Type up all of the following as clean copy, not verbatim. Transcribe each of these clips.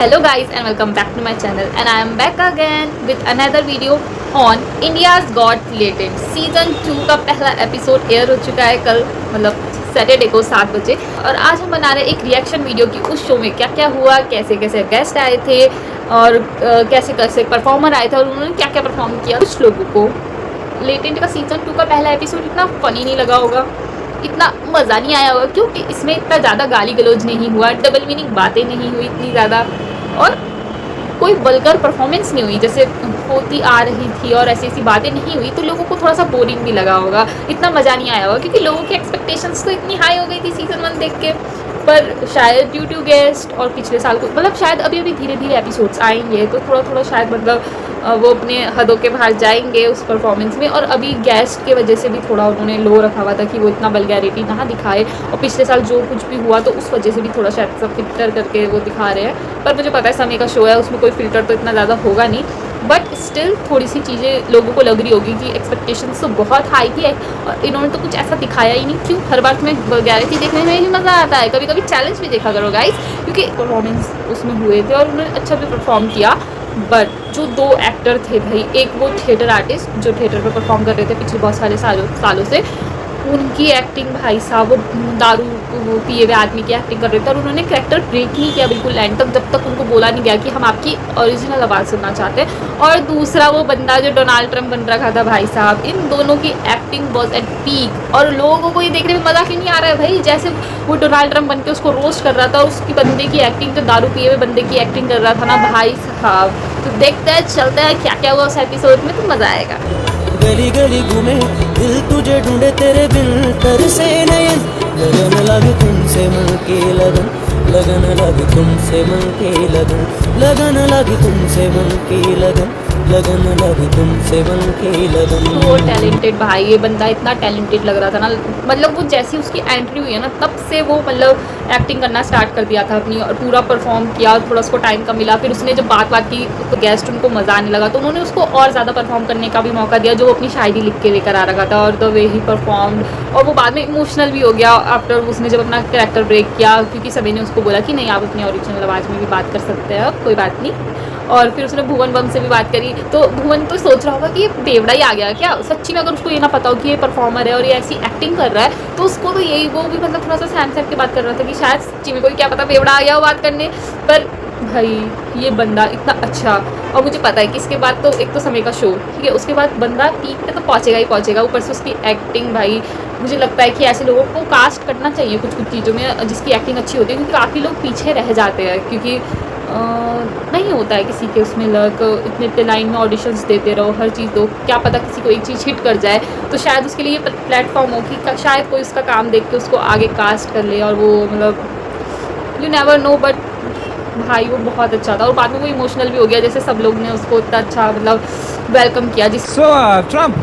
Hello guys and welcome back to my channel and I am back again with another video on India's Got Talent season 2 का पहला episode air हो चुका है कल मतलब Saturday को 7 बजे। और आज हम बना रहे एक रिएक्शन वीडियो की उस शो में क्या क्या हुआ, कैसे कैसे गेस्ट आए थे और कैसे कैसे परफॉर्मर आए थे और उन्होंने क्या क्या परफॉर्म किया। कुछ लोगों को लेटेंट का सीजन 2 का पहला एपिसोड इतना फनी नहीं लगा होगा, इतना मज़ा नहीं आया होगा क्योंकि इसमें इतना ज़्यादा गाली गलौज नहीं हुआ, डबल मीनिंग बातें नहीं हुई इतनी ज़्यादा और कोई वल्गर परफॉर्मेंस नहीं हुई जैसे होती आ रही थी और ऐसी ऐसी बातें नहीं हुई तो लोगों को थोड़ा सा बोरिंग भी लगा होगा, इतना मज़ा नहीं आया होगा क्योंकि लोगों की एक्सपेक्टेशंस तो इतनी हाई हो गई थी सीजन 1 देख के। पर शायद ड्यू टू गेस्ट और पिछले साल को मतलब शायद अभी अभी धीरे धीरे एपिसोड्स आएंगे तो थोड़ा थोड़ा शायद मतलब वो अपने हदों के बाहर जाएंगे उस परफॉर्मेंस में। और अभी गेस्ट के वजह से भी थोड़ा उन्होंने लो रखा हुआ था कि वो इतना वल्गैरिटी ना दिखाए और पिछले साल जो कुछ भी हुआ तो उस वजह से भी थोड़ा शायद सब फिल्टर करके वो दिखा रहे हैं। पर मुझे पता है समय का शो है उसमें कोई फिल्टर तो इतना ज़्यादा होगा नहीं, बट स्टिल थोड़ी सी चीज़ें लोगों को लग रही होगी कि एक्सपेक्टेशंस तो बहुत हाई थी और इन्होंने तो कुछ ऐसा दिखाया ही नहीं। क्यों हर बार तुम्हें वल्गैरिटी देखने में ही मज़ा आता है, कभी कभी चैलेंज भी देखा करो गाइस क्योंकि परफॉर्मेंस उसमें हुए थे और उन्होंने अच्छा भी परफॉर्म किया। बट जो दो एक्टर थे भाई, एक वो थिएटर आर्टिस्ट जो थिएटर पर परफॉर्म कर रहे थे पिछले बहुत सारे सालों से, उनकी एक्टिंग भाई साहब वो दारू पिए हुए आदमी की एक्टिंग कर रहे थे और उन्होंने कैरेक्टर ब्रेक नहीं किया बिल्कुल एंड तक जब तक उनको बोला नहीं गया कि हम आपकी ओरिजिनल आवाज़ सुनना चाहते हैं। और दूसरा वो बंदा जो डोनाल्ड ट्रंप बन रखा था भाई साहब, इन दोनों की एक्टिंग वॉज एट पीक और लोगों को ये देखने में मज़ा क्यों नहीं आ रहा है भाई। जैसे वो डोनाल्ड ट्रंप बन के उसको रोस्ट कर रहा था उसकी बंदे की एक्टिंग तो दारू पिए हुए बंदे की एक्टिंग कर रहा था ना भाई साहब। तो देखते हैं चलते हैं क्या क्या हुआ उस एपिसोड में तो मज़ा आएगा। गली गली घूमे दिल तुझे ढूंढे तेरे बिन तरसे नयन लगन लगे तुमसे मन की लगन लगन लगे तुमसे मन की लगन लगन लगे तुमसे मन की लगन लगन लगे तुमसे मन की लगन। वो टैलेंटेड भाई, ये बंदा इतना टैलेंटेड लग रहा था ना, मतलब वो जैसी उसकी एंट्री हुई है ना तब से वो मतलब एक्टिंग करना स्टार्ट कर दिया था अपनी और पूरा परफॉर्म किया और थोड़ा उसको टाइम कम मिला। फिर उसने जब बात की तो गेस्ट उनको मज़ा आने लगा तो उन्होंने उसको और ज़्यादा परफॉर्म करने का भी मौका दिया जो वो अपनी शायरी लिख के लेकर आ रखा था और द वे ही परफॉर्म। और वो बाद में इमोशनल भी हो गया आफ्टर उसने जब अपना कैरेक्टर ब्रेक किया क्योंकि सभी ने उसको बोला कि नहीं आप अपनी ओरिजिनल आवाज़ में भी बात कर सकते हैं, अब कोई बात नहीं। और फिर उसने भुवन बम से भी बात करी तो भुवन तो सोच रहा होगा कि ये बेवड़ा ही आ गया क्या सच्ची में, अगर उसको ये ना पता हो कि ये परफॉर्मर है और ये ऐसी एक्टिंग कर रहा है तो उसको तो यही वो भी मतलब थोड़ा सा सैन सैन की बात कर रहा था कि शायद सच्ची में कोई क्या पता बेवड़ा आ गया हो बात करने। पर भाई ये बंदा इतना अच्छा, और मुझे पता है कि इसके बाद तो एक तो समय का शो ठीक है उसके बाद बंदा पीक पे तो पहुंचेगा ही पहुंचेगा, ऊपर से उसकी एक्टिंग भाई मुझे लगता है कि ऐसे लोगों को कास्ट करना चाहिए कुछ कुछ चीज़ों में जिसकी एक्टिंग अच्छी होती है क्योंकि काफ़ी लोग पीछे रह जाते हैं क्योंकि नहीं होता है किसी के उसमें लक, इतने इतने लाइन में ऑडिशंस देते रहो हर चीज़ दो, क्या पता किसी को एक चीज़ हिट कर जाए तो शायद उसके लिए प्लेटफॉर्म हो कि शायद कोई उसका काम देख के उसको आगे कास्ट कर ले और वो मतलब यू नेवर नो। बट भाई वो बहुत अच्छा था और बाद में वो इमोशनल भी हो गया जैसे सब लोग ने उसको इतना अच्छा मतलब वेलकम किया जिस So, Trump,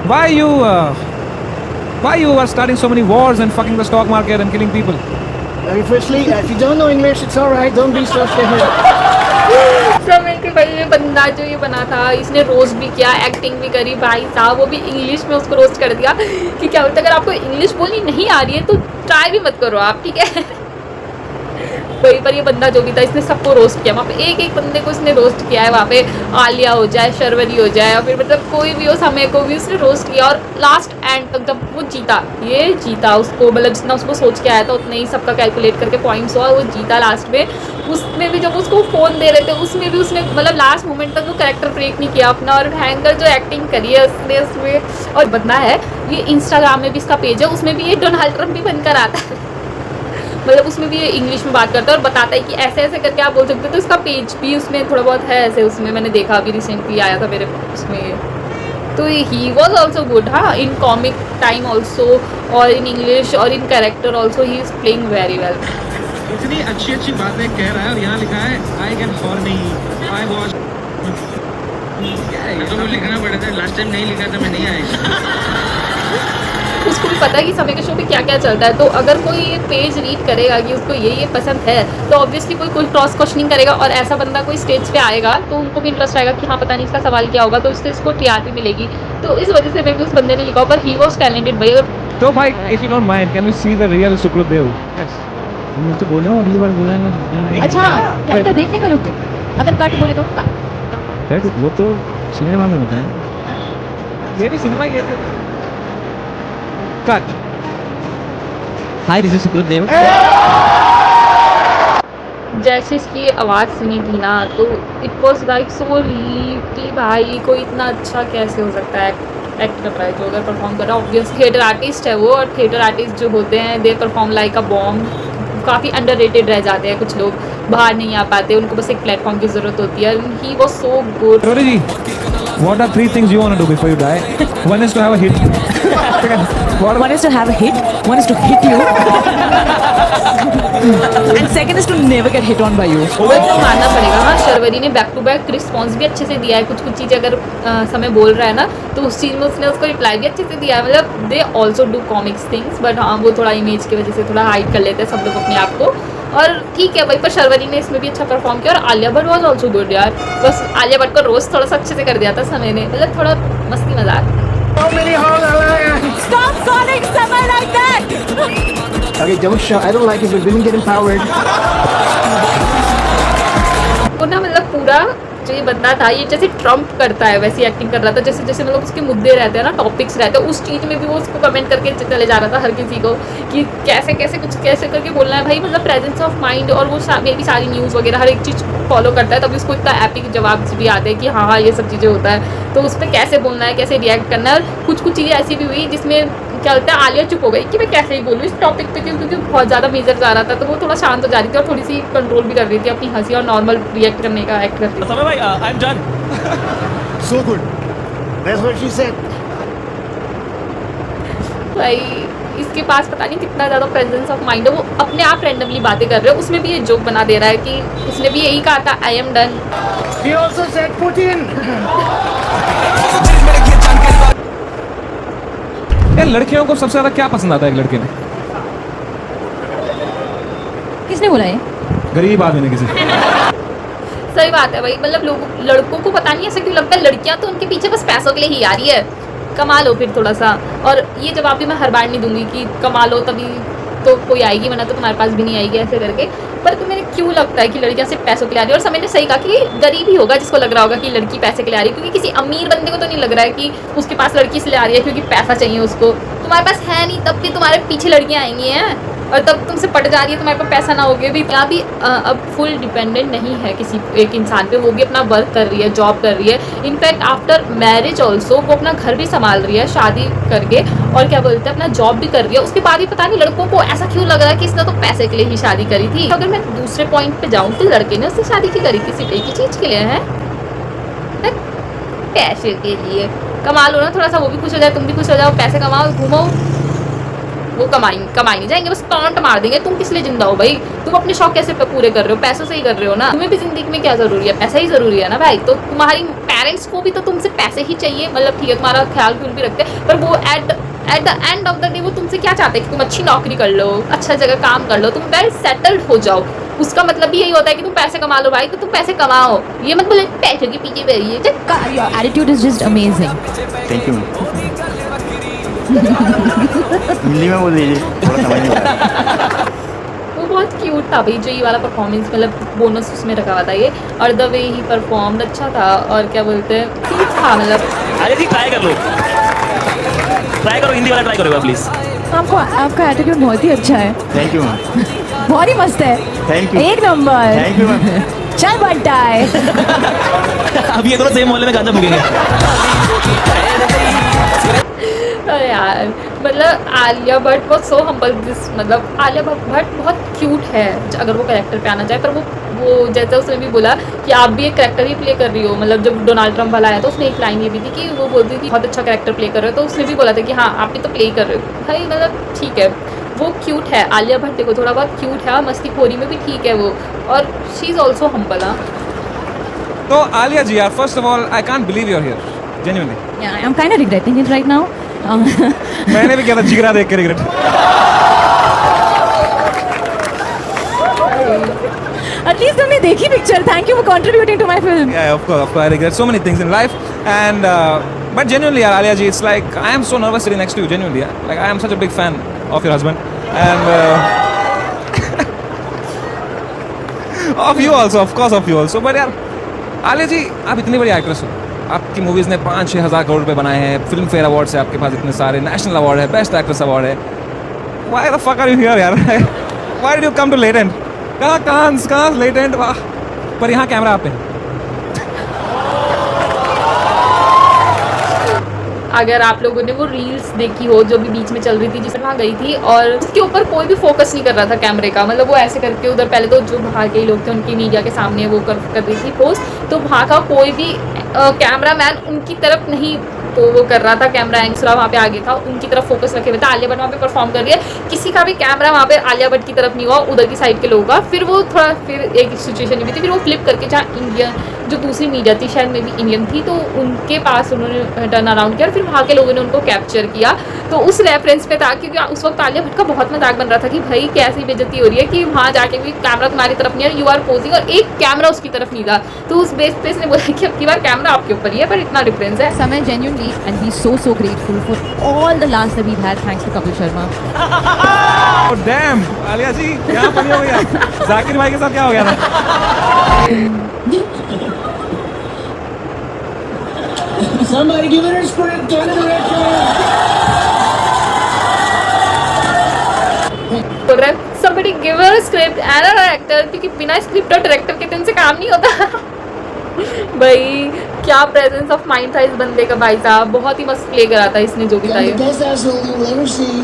why you are starting so many wars and fucking the stock market and killing people? Firstly, if you don't know English, it's alright. Don't be so stupid. समय के भाई ये बंदा जो ये बना था इसने रोस्ट भी किया एक्टिंग भी करी भाई साहब, वो भी इंग्लिश में उसको रोस्ट कर दिया कि क्या बोलते अगर आपको इंग्लिश बोलनी नहीं आ रही है तो ट्राई भी मत करो आप ठीक है। वहीं पर ये बंदा जो भी था इसने सबको रोस्ट किया, वहाँ पे एक एक बंदे को इसने रोस्ट किया है, वहाँ पे आलिया हो जाए शर्वरी हो जाए और फिर मतलब कोई भी हो समय को भी उसने रोस्ट किया और लास्ट एंड तक जब वो जीता उसको मतलब जितना उसको सोच के आया था उतने ही सबका कैलकुलेट करके पॉइंट्स हुआ वो जीता लास्ट में। उसमें भी जब उसको फ़ोन दे रहे थे उसमें भी उसने मतलब लास्ट मोमेंट तक वो कैरेक्टर ब्रेक नहीं किया अपना और हैंगर जो एक्टिंग करी है उसने उसमें। और बंदा है ये इंस्टाग्राम में भी इसका पेज है उसमें भी ये डोनाल्ड ट्रंप भी बनकर आता है मतलब उसमें भी ये इंग्लिश में बात करता है और बताता है कि ऐसे ऐसे करके आप बोल सकते हो तो इसका पेज भी उसमें थोड़ा बहुत है ऐसे उसमें मैंने देखा अभी रिसेंटली आया था मेरे उसमें। तो ही वॉज ऑल्सो गुड हाँ इन कॉमिक टाइम ऑल्सो और इन इंग्लिश और इन character also he is playing very well. इतनी अच्छी अच्छी बातें कह रहा है और यहाँ लिखा है I can horny I watch क्या है तो लिखना पड़ा था लास्ट टाइम नहीं लिखा था मैं नहीं आया। उसको भी पता है कि समय के शो पे क्या क्या चलता है तो अगर कोई ये पेज रीड करेगा कि उसको ये पसंद है तो ऑब्वियसली कोई क्रॉस क्वेश्चनिंग करेगा और ऐसा बंदा कोई स्टेज पे आएगा तो उनको भी इंटरेस्ट आएगा कि हाँ पता नहीं इसका सवाल क्या होगा तो इससे इसको टीआरपी मिलेगी। तो इस वजह से मैं भी उस बंदे ने लिखा पर ही वॉज टैलेंटेड भाई। So, bhai, if you don't mind, can we see the real Sukhrudev? Yes. मैं तो बोल रहा हूँ अगली बार बोला ना। अच्छा कैरेक्टर देखने का लोग अगर कट बोले तो वो तो सिनेमा में होता है। ये भी सिनेमा ये cut hi this is Sukhdev. जैसे इसकी आवाज़ सुनी थी ना तो it was like so reel कि भाई कोई इतना अच्छा कैसे हो सकता है एक्ट कर रहा है जो अगर परफॉर्म कर रहा है। ऑब्वियस थिएटर आर्टिस्ट है वो, और थिएटर आर्टिस्ट जो होते हैं they perform like a bomb. काफ़ी अंडररेटेड रह जाते हैं कुछ लोग, बाहर नहीं आ पाते, उनको बस एक प्लेटफॉर्म की ज़रूरत होती है। He was so good. Rory ji, what are 3 things you want to do before you die? One is to have a hit. one is to have a hit, one is to hit you and second is to never get hit on by you. वो तो मानना पड़ेगा। हाँ, शर्वरी ने back to back response भी अच्छे से दिया है। कुछ कुछ चीज़ें अगर समय बोल रहा है ना तो उस चीज़ में उसने उसको रिप्लाई भी अच्छे से दिया है। मतलब they also do comics things, but हाँ वो थोड़ा इमेज की वजह से थोड़ा हाइड कर लेते हैं सब लोग अपने आप को। और ठीक है भाई, पर शर्वरी ने इसमें भी अच्छा परफॉर्म किया। और Alia Bhatt was also good यार। बस आलिया भट्ट को रोज़ थोड़ा सा अच्छे से कर दिया था समय ने, मतलब थोड़ा मस्ती मजाक। Stop calling someone like that. Okay, don't shout. I don't like it, but women get empowered. वो ना मतलब पूरा जो ये बंदा था ये जैसे ट्रम्प करता है वैसी एक्टिंग कर रहा था। जैसे जैसे मतलब उसके मुद्दे रहते हैं ना, टॉपिक्स रहते हैं, उस चीज़ में भी वो उसको कमेंट करके चले जा रहा था हर किसी को कि कैसे कैसे कुछ कैसे करके बोलना है भाई। मतलब प्रेजेंस ऑफ माइंड, और वो मेरी सारी न्यूज़ वगैरह हर एक चीज़ फॉलो करता है, तभी उसको इतना एपिक जवाब भी आते हैं कि हाँ हाँ ये सब चीज़ें होता है। तो उस पर कैसे बोलना है, कैसे रिएक्ट करना है। और कुछ कुछ चीज़ें ऐसी भी हुई जिसमें क्या होता है आलिया चुप हो गई कि मैं कैसे ही बोलूँ इस टॉपिक पे, क्योंकि बहुत ज़्यादा मेजर जा रहा था। तो वो थोड़ा शांत हो जा रही थी और थोड़ी सी कंट्रोल भी कर रही थी अपनी हंसी, और नॉर्मल रिएक्ट करने का एक्ट करती थी। भाई, I am done. So good. That's what she said. भाई इसके पास पता नहीं कितना ज़्यादा प्रेजेंस ऑफ माइंड है। वो अपने आप रैंडमली बातें कर रहे हो, उसमें भी ये जोक बना दे रहा है कि उसने भी यही कहा था I am done. He also said Putin. यार लड़कियों को सबसे ज्यादा क्या पसंद आता है एक लड़के में? किसने बोला ये? गरीब आदमी ने किसी। सही बात है भाई। मतलब लोग लड़कों को पता नहीं ऐसा क्यों लगता है लड़कियां तो उनके पीछे बस पैसों के लिए ही आ रही है। कमा लो फिर थोड़ा सा। और ये जवाब भी मैं हर बार नहीं दूंगी कि कमा लो तभी तो कोई आएगी, वरना तो तुम्हारे पास भी नहीं आएगी ऐसे करके। पर तुम्हें क्यों लगता है कि लड़कियां सिर्फ पैसों के लिए आ रही है? और समय ने सही कहा कि गरीब ही होगा जिसको लग रहा होगा कि लड़की पैसे के लिए आ रही है, क्योंकि किसी अमीर बंदे को तो नहीं लग रहा है कि उसके पास लड़की इसलिए आ रही है क्योंकि पैसा चाहिए उसको। तुम्हारे पास है नहीं तब भी तुम्हारे पीछे लड़कियां आएंगी हैं, और तब तुमसे पट जा रही है, तुम्हारे पास पैसा ना होगे भी। यहाँ भी अब फुल डिपेंडेंट नहीं है किसी एक इंसान पे, वो भी अपना वर्क कर रही है, जॉब कर रही है। इनफैक्ट आफ्टर मैरिज ऑल्सो वो अपना घर भी संभाल रही है शादी करके, और क्या बोलते हैं अपना जॉब भी कर रही है। उसके बाद भी पता नहीं लड़कों को ऐसा क्यों लग रहा है कि इसने तो पैसे के लिए ही शादी करी थी। अगर मैं दूसरे पॉइंट पे जाऊँ तो लड़के ने उससे शादी क्यों करी थी? सिर्फ एक ही चीज़ के लिए है, पैसे के लिए। कमा लो ना थोड़ा सा, वो भी खुश हो जाए, तुम भी खुश हो जाओ, पैसे कमाओ, घूमो। वो कमाई नहीं जाएंगे, बस टॉन्ट मार देंगे। तुम किस लिए जिंदा हो भाई? तुम अपने शौक कैसे पूरे कर रहे हो? पैसों से ही कर रहे हो ना। तुम्हें भी जिंदगी में क्या जरूरी है? पैसा ही जरूरी है ना भाई। तो तुम्हारी पेरेंट्स को भी तो तुमसे पैसे ही चाहिए। मतलब ठीक है तुम्हारा ख्याल क्यों भी रखते हैं, पर वो at the end of the day वो तुमसे क्या चाहते हैं कि तुम अच्छी नौकरी कर लो, अच्छा जगह काम कर लो, तुम वेल सेटल्ड हो जाओ। उसका मतलब भी यही होता है कि तुम पैसे कमा लो भाई, तो तुम पैसे कमाओ। ये मत बोले पैसों के पीछे रहिए। Your attitude is just amazing. Thank you. Hindi में बोल दीजिए, थोड़ा समझ नहीं आ रहा। वो बहुत क्यूट था भाई जो ये वाला परफॉर्मेंस, मतलब बोनस उसमें रखा हुआ था ये। और द वे ही परफॉर्म अच्छा था, और क्या बोलते हैं क्यूट था। मतलब अरे जी ट्राई कर लो, ट्राई करो, हिंदी वाला ट्राई करो प्लीज। आपको आपका एटीट्यूड बहुत ही अच्छा है, थैंक यू मैम। बहुत ही मस्त है। Thank you. एक नंबर। Thank you ma'am. चल बंटा है। अब ये दोनों सेम मोहल्ले में गांजा फूकेंगे। अरे यार मतलब आलिया भट्ट बहुत सो हम्बल दिस। मतलब आलिया भट्ट बहुत क्यूट है अगर वो कैरेक्टर पे आना चाहे। पर वो जैसा उसने भी बोला कि आप भी एक कैरेक्टर ही प्ले कर रही हो। मतलब जब डोनाल्ड ट्रम्प वाला आया तो उसने एक लाइन ये भी थी कि वो बोलती थी बहुत अच्छा कैरेक्टर प्ले कर रहे हो, तो उसने भी बोला था कि हाँ आप भी तो प्ले कर रहे हो भाई। मतलब ठीक है वो क्यूट है। आलिया भट्ट देखो थोड़ा बहुत क्यूट है, और मस्ती खोरी में भी ठीक है वो, और शी इज़ ऑल्सो हम्बल। तो आलिया जी यार, first of all I can't believe you are here, genuinely. Yeah, I'm kind of regretting it right now. मैंने भी किया था जिगरा देख के रिग्रेट। At least तुमने देखी picture. Thank you for contributing to my film. Yeah, of course, I regret so many things in life, and but genuinely, Alia ji, it's like I am so nervous sitting next to you. Genuinely, like I am such a big fan of your husband, and of you also, of course of you also. But यार आलिया जी, आप इतनी बड़ी actress हो, आपकी movies ने 5-6 हज़ार करोड़ रुपए बनाए हैं, फिल्म फेयर अवार्ड से आपके पास इतने सारे, नेशनल अवार्ड है, बेस्ट एक्ट्रेस अवार्ड है। Why the fuck are you here यार? Why did you come to Latent? कहाँ Latent? वाह, पर यहाँ कैमरा आप पे है। अगर आप लोगों ने वो रील्स देखी हो जो भी बीच में चल रही थी, जिसमें वहाँ गई थी और उसके ऊपर कोई भी फोकस नहीं कर रहा था कैमरे का, मतलब वो ऐसे करके उधर पहले तो जो बाहर के लोग थे उनकी मीडिया के सामने वो कर रही थी पोस्ट, तो वहाँ का कोई भी कैमरा मैन उनकी तरफ नहीं तो वो कर रहा था, कैमरा एंगल वहाँ पे आगे था, उनकी तरफ फोकस रखे हुए था। आलिया भट्ट वहाँ पे परफॉर्म कर रही है, किसी का भी कैमरा वहाँ पे आलिया भट्ट की तरफ नहीं हुआ, उधर की साइड के लोगों का। फिर वो थोड़ा फिर एक सिचुएशन हुई थी, फिर वो फ्लिप करके जहाँ इंडियन जो दूसरी मीडिया थी, शायद में भी इंडियन थी, तो उनके पास उन्होंने टर्न अराउंड किया और फिर वहाँ के लोगों ने उनको कैप्चर किया। तो उस रेफरेंस पे था, क्योंकि उस वक्त आलिया भट्ट का बहुत मजाक बन रहा था कि भाई कैसी बेइज्जती हो रही है कि वहाँ जाके भी कैमरा तुम्हारी तरफ नहीं है, यू आर पोजिंग, और एक कैमरा उसकी तरफ नहीं था। तो उस बेस पे इसने बोला कि अब की बार कैमरा आपके ऊपर ही है, पर इतना डिफरेंस है। समय genuinely and he's so grateful for all the laughs that we've had thanks to Kapil Sharma. Oh damn, Alia जी क्या बनी हो गया? जाकिर भाई के साथ क्या हो गया था? Somebody give it a script, turn it around. बोल रहा है somebody give her a script and an actor, क्योंकि बिना स्क्रिप्ट और डायरेक्टर के तो इनसे काम नहीं होता। भाई क्या प्रेजेंस ऑफ माइंड था इस बंदे का, भाई साहब बहुत ही मस्त प्ले करा था इसने जो भी था I'm ये। the best asshole you'll ever see.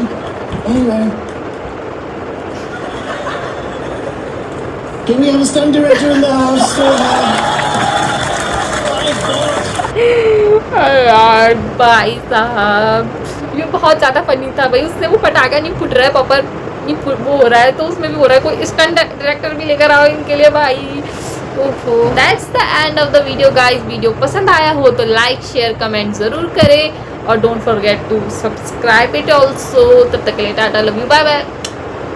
Anyway. Can we have a stunt director in the house? यार भाई साहब ये बहुत ज़्यादा फनी था भाई, उसने वो पटाखा नहीं फुट रहा है प्रॉपर, नहीं वो हो रहा है, तो उसमें भी हो रहा है, कोई स्टंट डायरेक्टर भी लेकर आओ इनके लिए भाई। ओहो, that's the end of the video guys. Video पसंद आया हो तो लाइक शेयर कमेंट ज़रूर करें और don't forget to subscribe it also. तब तक के लिए tata, love you, bye bye.